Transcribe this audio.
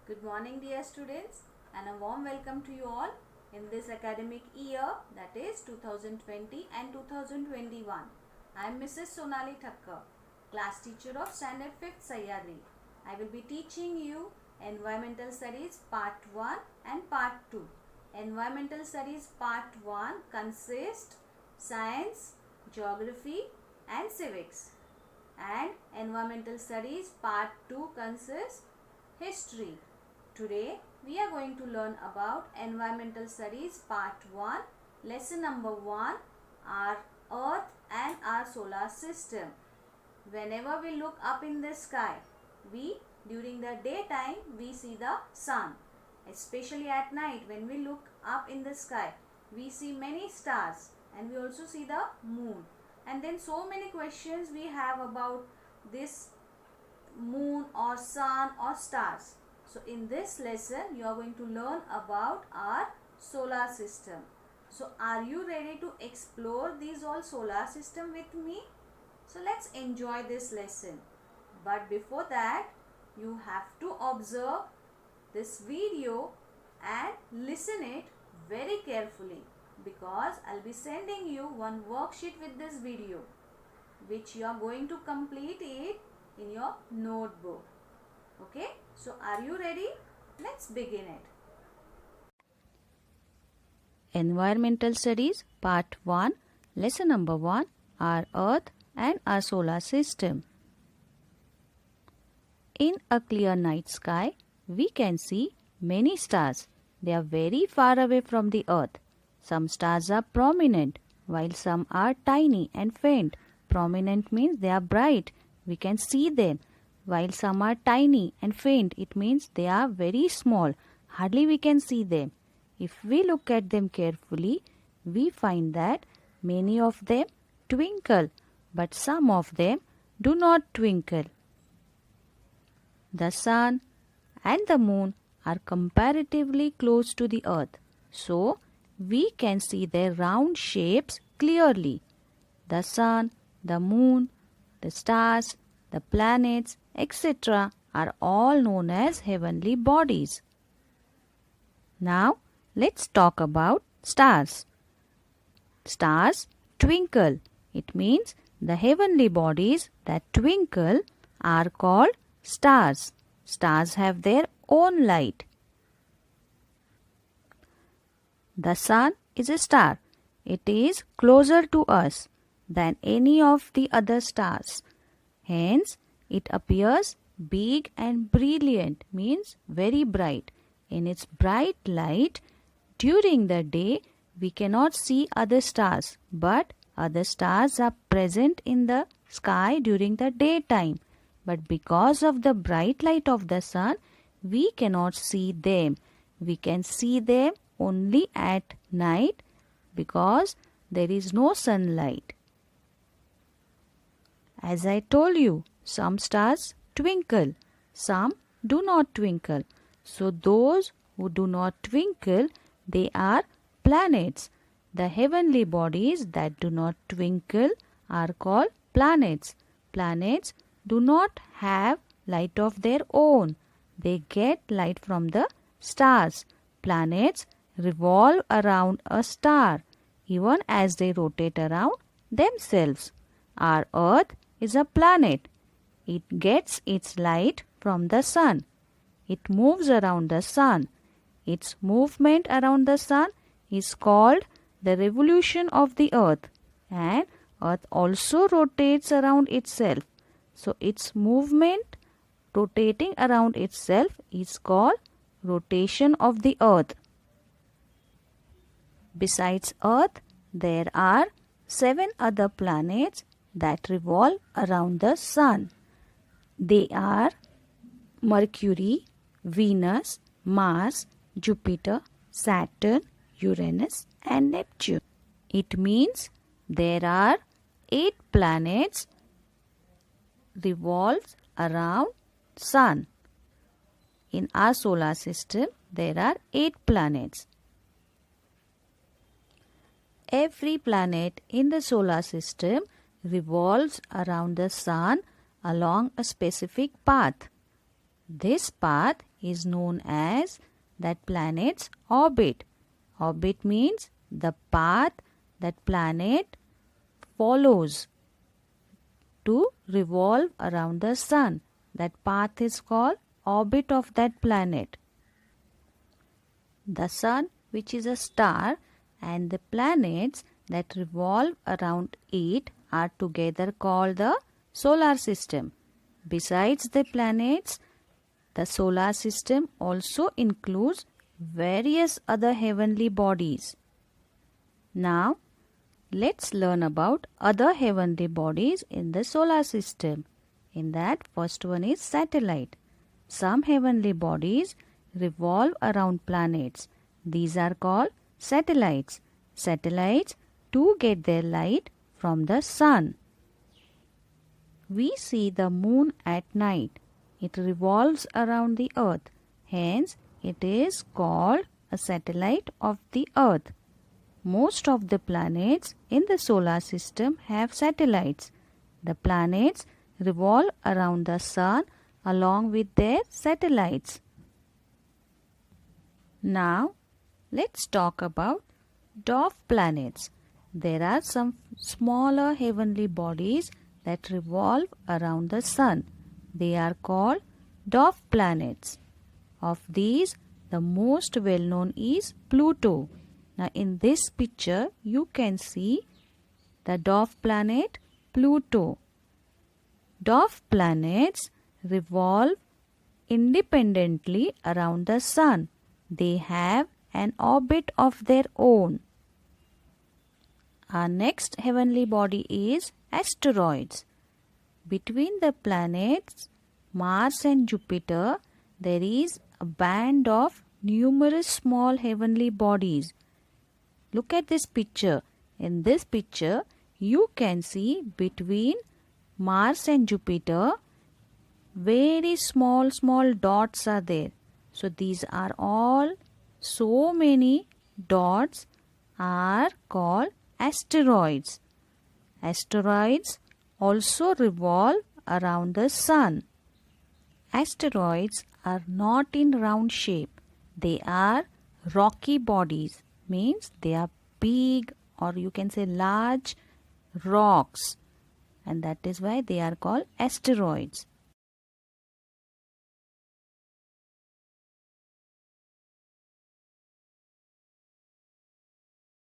Good morning dear students and a warm welcome to you all in this academic year, that is 2020 and 2021. I am Mrs. Sonali Thakkar, class teacher of standard 5th Sahyadri. I will be teaching you Environmental Studies Part 1 and Part 2. Environmental Studies Part 1 consists Science, Geography and Civics, and Environmental Studies Part 2 consists History. Today we are going to learn about Environmental Studies Part 1, Lesson number 1, our Earth and our solar system. Whenever we look up in the sky, during the daytime we see the sun. Especially at night when we look up in the sky, we see many stars and we also see the moon. And then so many questions we have about this moon or sun or stars. So in this lesson you are going to learn about our solar system. So are you ready to explore these all solar system with me? So let's enjoy this lesson. But before that, you have to observe this video and listen it very carefully, because I'll be sending you one worksheet with this video which you are going to complete it in your notebook. Okay, so are you ready? Let's begin it. Environmental Studies Part 1, Lesson number 1, our Earth and our solar system. In a clear night sky, we can see many stars. They are very far away from the Earth. Some stars are prominent, while some are tiny and faint. Prominent means they are bright. We can see them. While some are tiny and faint, it means they are very small. Hardly we can see them. If we look at them carefully, we find that many of them twinkle, but some of them do not twinkle. The sun and the moon are comparatively close to the earth, so we can see their round shapes clearly. The sun, the moon, the stars, the planets, etc. are all known as heavenly bodies. Now, let's talk about stars. Stars twinkle. It means the heavenly bodies that twinkle are called stars. Stars have their own light. The sun is a star. It is closer to us than any of the other stars. Hence, it appears big and brilliant, means very bright. In its bright light, during the day, we cannot see other stars, but other stars are present in the sky during the daytime. But because of the bright light of the sun, we cannot see them. We can see them only at night because there is no sunlight. As I told you, some stars twinkle, some do not twinkle. So those who do not twinkle, they are planets. The heavenly bodies that do not twinkle are called planets. Planets do not have light of their own. They get light from the stars. Planets revolve around a star, even as they rotate around themselves. Our Earth is a planet. It gets its light from the sun. It moves around the sun. Its movement around the sun is called the revolution of the earth, and earth also rotates around itself. So its movement rotating around itself is called rotation of the earth. Besides earth, there are 7 other planets that revolve around the sun. They are Mercury, Venus, Mars, Jupiter, Saturn, Uranus and Neptune. It means there are 8 planets revolves around sun. In our solar system, there are 8 planets. Every planet in the solar system revolves around the sun along a specific path. This path is known as that planet's orbit. Orbit means the path that planet follows to revolve around the sun. That path is called orbit of that planet. The sun, which is a star, and the planets that revolve around it are together called the solar system. Besides the planets, the solar system also includes various other heavenly bodies. Now, let's learn about other heavenly bodies in the solar system. In that, first one is satellite. Some heavenly bodies revolve around planets. These are called satellites. Satellites too get their light from the sun. We see the moon at night. It revolves around the earth. Hence, it is called a satellite of the earth. Most of the planets in the solar system have satellites. The planets revolve around the sun along with their satellites. Now, let's talk about dwarf planets. There are some smaller heavenly bodies that revolve around the sun. They are called dwarf planets. Of these, the most well-known is Pluto. Now, in this picture, you can see the dwarf planet Pluto. Dwarf planets revolve independently around the sun. They have an orbit of their own. Our next heavenly body is asteroids. Between the planets Mars and Jupiter, there is a band of numerous small heavenly bodies. Look at this picture. In this picture, you can see between Mars and Jupiter, very small dots are there. So these are all, so many dots are called asteroids. Asteroids also revolve around the sun. Asteroids are not in round shape. They are rocky bodies, means they are big, or you can say large rocks, and that is why they are called asteroids.